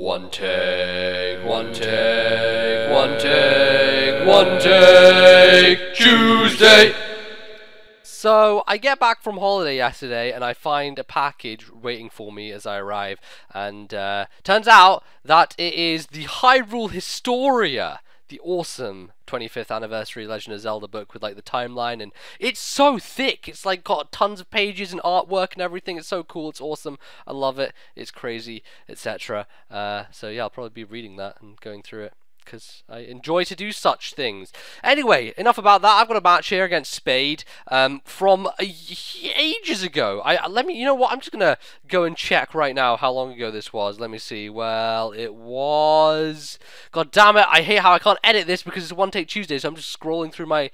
One take, one take, one take, one take, Tuesday! So, I get back from holiday yesterday and I find a package waiting for me as I arrive. And turns out that it is the Hyrule Historia, the awesome 25th anniversary Legend of Zelda book with like the timeline, and it's so thick. It's like got tons of pages and artwork and everything. It's so cool. It's awesome. I love it. It's crazy, etc. So yeah, I'll probably be reading that and going through it because I enjoy to do such things. Anyway, enough about that. I've got a match here against Spade from ages ago. You know what? I'm just gonna go and check right now how long ago this was. Let me see. Well, it was. God damn it! I hate how I can't edit this because it's One Take Tuesday. So I'm just scrolling through my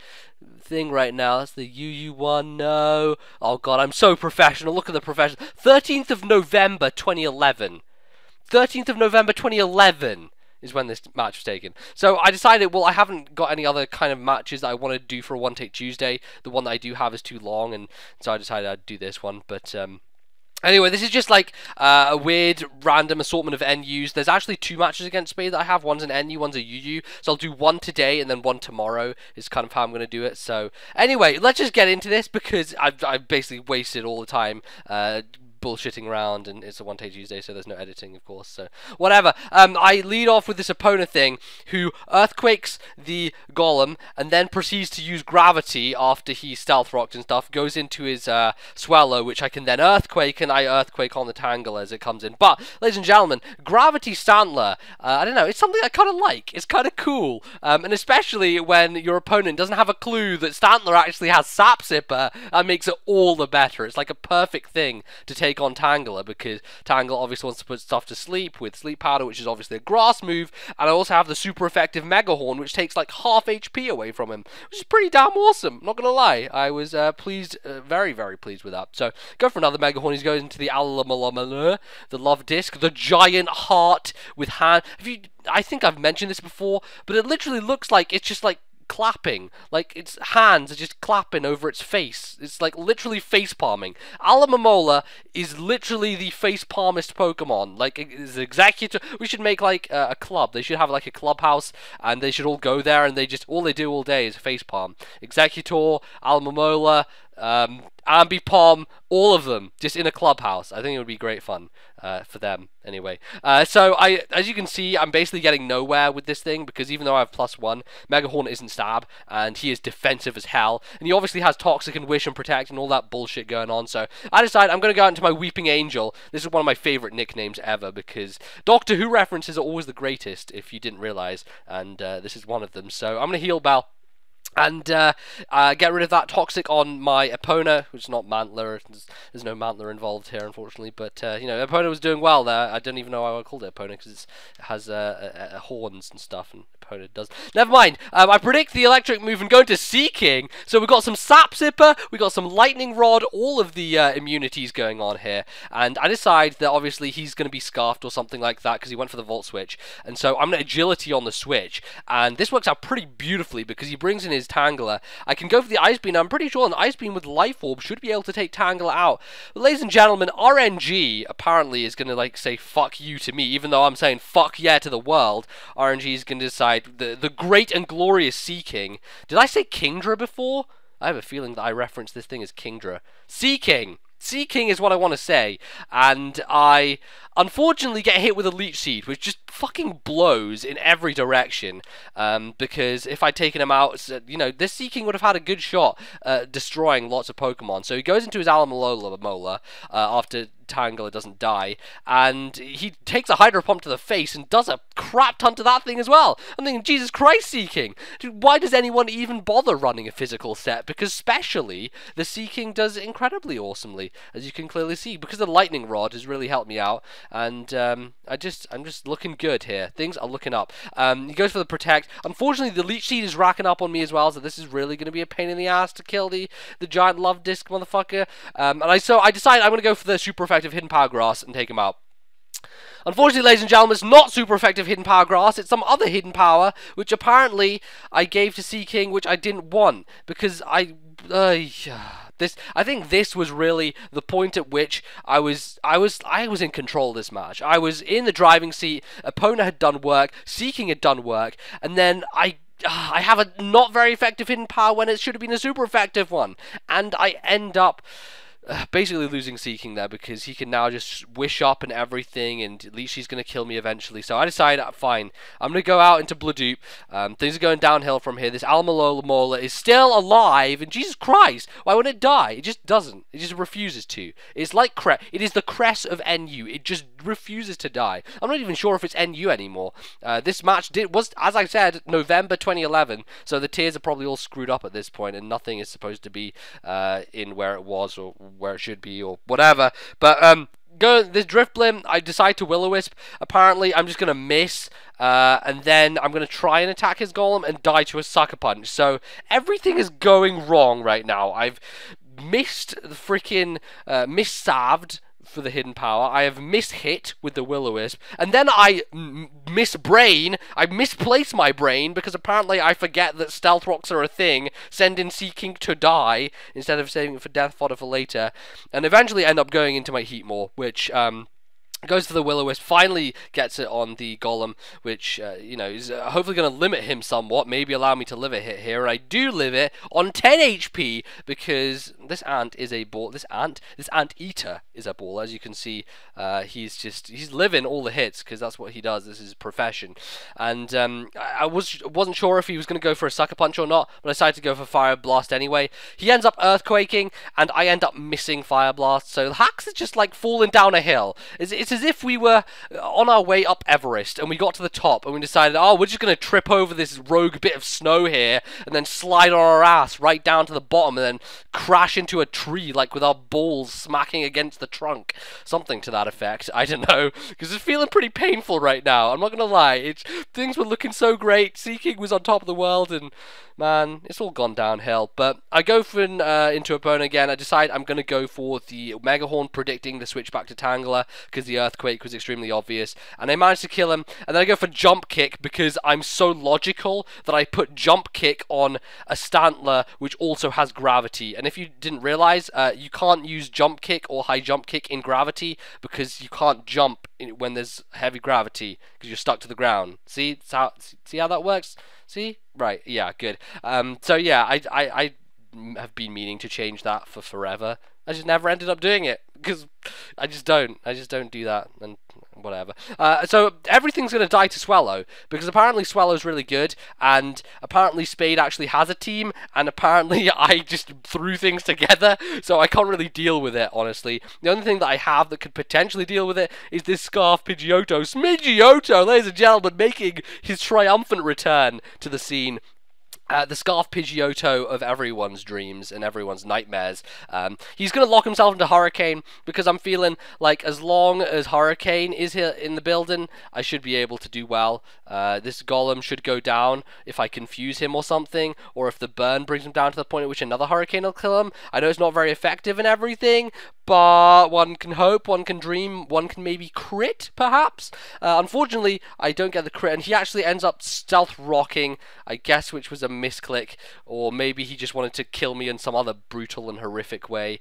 thing right now. That's the UU one. No. Oh god, I'm so professional. Look at the professional. 13th of November 2011. 13th of November 2011. Is when this match was taken. So I decided, well, I haven't got any other kind of matches that I want to do for a One Take Tuesday. The one that I do have is too long, and so I decided I'd do this one. But anyway, this is just like a weird random assortment of NUs. There's actually two matches against Spade that I have. One's an NU, one's a UU. So I'll do one today and then one tomorrow is kind of how I'm going to do it. So anyway, let's just get into this because I've basically wasted all the time bullshitting around, and it's a One Take Tuesday, so there's no editing, of course, so whatever. I lead off with this opponent thing who earthquakes the golem and then proceeds to use gravity after he stealth rocked and stuff, goes into his swallow, which I can then earthquake, and I earthquake on the tangle as it comes in. But ladies and gentlemen, gravity Stantler, I don't know, it's something I kind of like. It's kind of cool, and especially when your opponent doesn't have a clue that Stantler actually has Sap Sipper, that makes it all the better. It's like a perfect thing to take on Tangler, because Tangler obviously wants to put stuff to sleep with Sleep Powder, which is obviously a grass move, and I also have the super effective Mega Horn, which takes like half HP away from him, which is pretty damn awesome, not gonna lie. I was pleased, very, very pleased with that. So, go for another Mega Horn. He's going into the Alamalama, the Love Disc, the giant heart with hand. I think I've mentioned this before, but it literally looks like it's just like clapping, like its hands are just clapping over its face. It's like literally face palming. Alamamola is literally the face palmist Pokemon. Like, it's Executor. We should make like a club. They should have like a clubhouse, and they should all go there, and they just all they do all day is face palm. Executor, Alamamola, Ambipom, all of them just in a clubhouse. I think it would be great fun for them anyway. So as you can see, I'm basically getting nowhere with this thing because even though I have +1, Mega Horn isn't stab and he is defensive as hell, and he obviously has Toxic and Wish and Protect and all that bullshit going on. So I decided I'm going to go out into my Weeping Angel. This is one of my favorite nicknames ever because Doctor Who references are always the greatest if you didn't realize, and this is one of them. So I'm going to heal Bell and get rid of that Toxic on my opponent, which is not Mantler. There's no Mantler involved here, unfortunately. But, you know, opponent was doing well there. I don't even know why I called it opponent, because it has horns and stuff, and opponent does. Never mind. I predict the electric move and go into Seeking. So we've got some Sap Zipper, we've got some Lightning Rod, all of the immunities going on here. And I decide that, obviously, he's going to be Scarfed or something like that, because he went for the Volt Switch. And so I'm going to Agility on the Switch. And this works out pretty beautifully, because he brings in his Tangler. I can go for the Ice Beam. I'm pretty sure an Ice Beam with Life Orb should be able to take Tangler out. But ladies and gentlemen, RNG apparently is going to like say fuck you to me, even though I'm saying fuck yeah to the world. RNG is going to decide the great and glorious Seeking. Did I say Kingdra before? I have a feeling that I referenced this thing as Kingdra. Seeking! Seeking is what I want to say, and I unfortunately get hit with a Leech Seed, which just fucking blows in every direction, because if I'd taken him out, you know, this Seeking would have had a good shot destroying lots of Pokemon. So he goes into his Alamalola after Tangler doesn't die, and he takes a Hydro Pump to the face and does a crap ton to that thing as well. I'm thinking, Jesus Christ, Seeking! Dude, why does anyone even bother running a physical set? Because specially, the Seeking does incredibly awesomely, as you can clearly see, because the Lightning Rod has really helped me out, and I'm just looking good here. Things are looking up. He goes for the Protect. Unfortunately, the Leech Seed is racking up on me as well, so this is really going to be a pain in the ass to kill the giant Love Disc motherfucker. So I decide I'm going to go for the super effective Hidden Power Grass and take him out. Unfortunately, ladies and gentlemen, it's not super effective Hidden Power Grass. It's some other Hidden Power, which apparently I gave to Seeking, which I didn't want, because I think this was really the point at which I was in control of this match. I was in the driving seat. Opponent had done work. Seeking had done work, and then I have a not very effective hidden power when it should have been a super effective one, and I end up basically losing Seeking there because he can now just wish up and everything, and at least he's going to kill me eventually. So I decide, fine, I'm going to go out into Bladoop. Things are going downhill from here. This Almalola is still alive, and Jesus Christ, why wouldn't it die? It just doesn't. It just refuses to. It's like it is the crest of NU. It just refuses to die. I'm not even sure if it's NU anymore. This match was, as I said, November 2011, so the tiers are probably all screwed up at this point, and nothing is supposed to be in where it was or where it should be or whatever. But this Driftblim, I decide to Will-O-Wisp. Apparently, I'm just going to miss, and then I'm going to try and attack his Golem and die to a Sucker Punch. So everything is going wrong right now. I've missed the freaking, miss-salved for the hidden power. I have mishit with the Will-O-Wisp, and then I misbrain. I misplace my brain because apparently I forget that stealth rocks are a thing, send in Seeking to die instead of saving it for death fodder for later, and eventually end up going into my Heatmore, which goes for the Will-O-Wisp, finally gets it on the Golem, which, you know, is hopefully going to limit him somewhat, maybe allow me to live a hit here, and I do live it on 10 HP, because this ant is a ball, this ant-eater is a ball, as you can see. He's living all the hits, because that's what he does, this is his profession, and I wasn't sure if he was going to go for a Sucker Punch or not, but I decided to go for Fire Blast anyway. He ends up Earthquaking, and I end up missing Fire Blast, so the Hacks is just like falling down a hill. It's as if we were on our way up Everest and we got to the top and we decided, oh, we're just going to trip over this rogue bit of snow here and then slide on our ass right down to the bottom and then crash into a tree, like with our balls smacking against the trunk. Something to that effect. I don't know, because it's feeling pretty painful right now. I'm not going to lie. Things were looking so great. Seeking was on top of the world, and man, it's all gone downhill. But I go for into Opponent again. I decide I'm going to go for the Mega Horn, predicting the switch back to Tangler because the Earthquake was extremely obvious, and I managed to kill him. And then I go for Jump Kick because I'm so logical that I put Jump Kick on a Stantler which also has gravity. And if you didn't realize, you can't use Jump Kick or High Jump Kick in gravity because you can't jump when there's heavy gravity because you're stuck to the ground. See how that works? See? Right, yeah, good. So yeah, I have been meaning to change that for forever. I just never ended up doing it because I just don't do that, and whatever. So everything's going to die to Swallow because apparently Swallow's really good, and apparently Spade actually has a team, and apparently I just threw things together, so I can't really deal with it, honestly. The only thing that I have that could potentially deal with it is this Scarf Pidgeotto. Smidgeotto, ladies and gentlemen, making his triumphant return to the scene. The Scarf Pidgeotto of everyone's dreams and everyone's nightmares. He's going to lock himself into Hurricane because I'm feeling like as long as Hurricane is here in the building, I should be able to do well. This Golem should go down if I confuse him or something, or if the burn brings him down to the point at which another Hurricane will kill him. I know it's not very effective and everything, but one can hope, one can dream, one can maybe crit, perhaps. Unfortunately, I don't get the crit, and he actually ends up stealth rocking, I guess, which was a misclick, or maybe he just wanted to kill me in some other brutal and horrific way.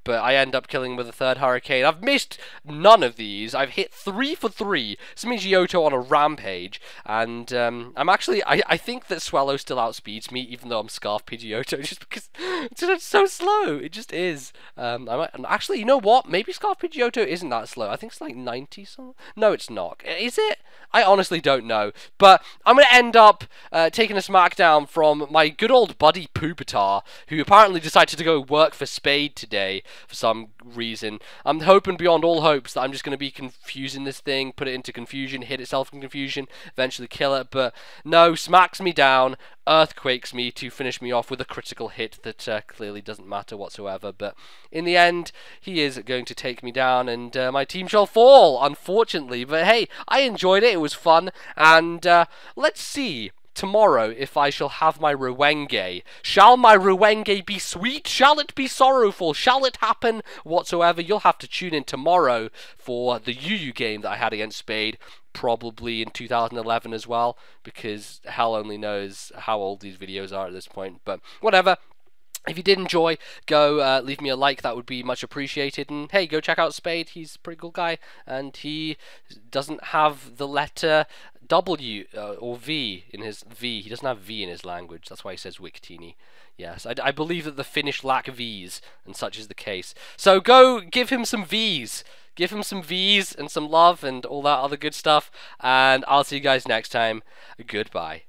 But I end up killing him with a third Hurricane. I've missed none of these. I've hit 3 for 3. Smidgeotto on a rampage. And I'm actually... I think that Swallow still outspeeds me, even though I'm Scarf Pidgeotto, just because it's so slow. It just is. Actually, you know what? Maybe Scarf Pidgeotto isn't that slow. I think it's like 90 something. No, it's not. Is it? I honestly don't know. But I'm going to end up taking a smackdown from my good old buddy Pupitar, who apparently decided to go work for Spade today for some reason. I'm hoping beyond all hopes that I'm just going to be confusing this thing, put it into confusion, hit itself in confusion, eventually kill it, but no, smacks me down, earthquakes me to finish me off with a critical hit that clearly doesn't matter whatsoever, but in the end, he is going to take me down, and my team shall fall, unfortunately, but hey, I enjoyed it, it was fun, and let's see tomorrow if I shall have my Ruwenge. Shall my Ruwenge be sweet? Shall it be sorrowful? Shall it happen whatsoever? You'll have to tune in tomorrow for the UU game that I had against Spade, probably in 2011 as well, because hell only knows how old these videos are at this point, but whatever. If you did enjoy, go leave me a like. That would be much appreciated. And hey, go check out Spade. He's a pretty cool guy, and he doesn't have the letter W or V in his V. He doesn't have V in his language. That's why he says Wiktini. Yes, I believe that the Finnish lack V's, and such is the case. So go give him some V's. Give him some V's and some love and all that other good stuff. And I'll see you guys next time. Goodbye.